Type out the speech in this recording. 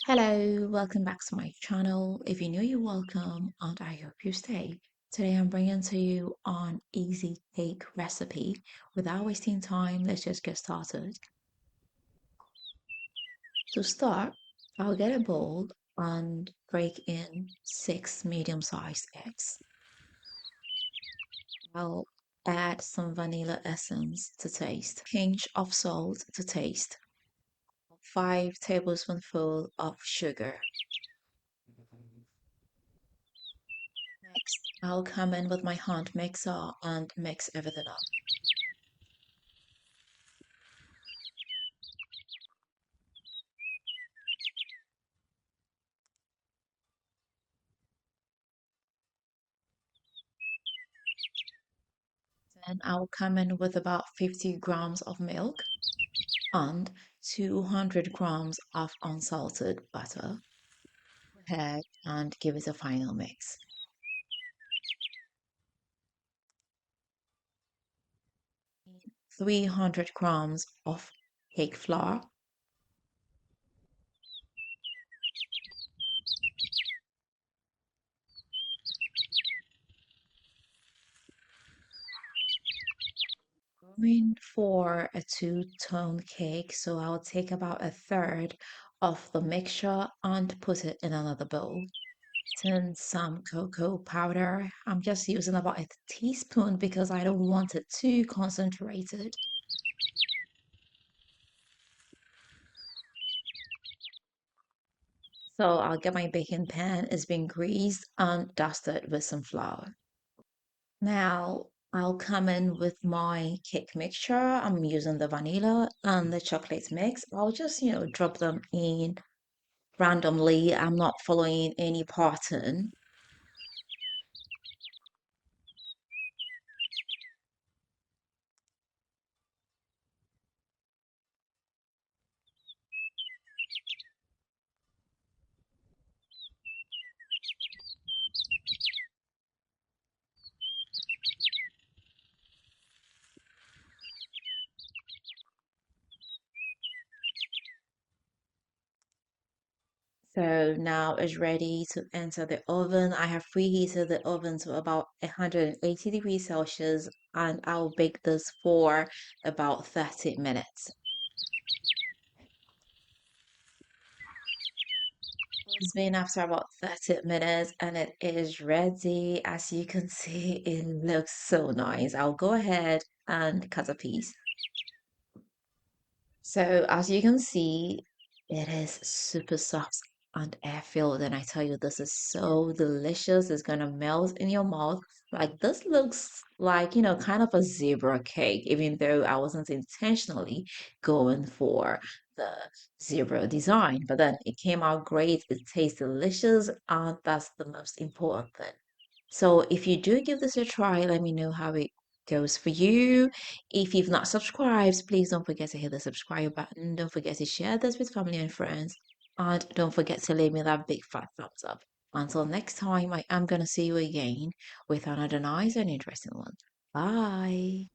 Hello, welcome back to my channel. If you're new, you're welcome, and I hope you stay. Today I'm bringing to you an easy cake recipe. Without wasting time, let's just get started. To start, I'll get a bowl and break in 6 medium-sized eggs. I'll add some vanilla essence to taste, pinch of salt to taste, 5 tablespoonful of sugar. Next, I'll come in with my hand mixer and mix everything up. Then I'll come in with about 50 grams of milk and 200 grams of unsalted butter. Head and give it a final mix. 300 grams of cake flour, going for a two-tone cake, so I'll take about a third of the mixture and put it in another bowl. And some cocoa powder. I'm just using about a teaspoon because I don't want it too concentrated. So I'll get my baking pan. It's been greased and dusted with some flour. Now I'll come in with my cake mixture. I'm using the vanilla and the chocolate mix. I'll just, drop them in randomly. I'm not following any pattern. So now it's ready to enter the oven. I have preheated the oven to about 180 degrees Celsius and I'll bake this for about 30 minutes. It's been after about 30 minutes and it is ready. As you can see, it looks so nice. I'll go ahead and cut a piece. So as you can see, it is super soft and air-filled, and I tell you, this is so delicious. It's gonna melt in your mouth. Like this looks like, kind of a zebra cake, even though I wasn't intentionally going for the zebra design. But then it came out great. It tastes delicious, and that's the most important thing. So if you do give this a try, let me know how it goes for you. If you've not subscribed, please don't forget to hit the subscribe button. Don't forget to share this with family and friends. And don't forget to leave me that big fat thumbs up. Until next time, I am going to see you again with another nice and interesting one. Bye.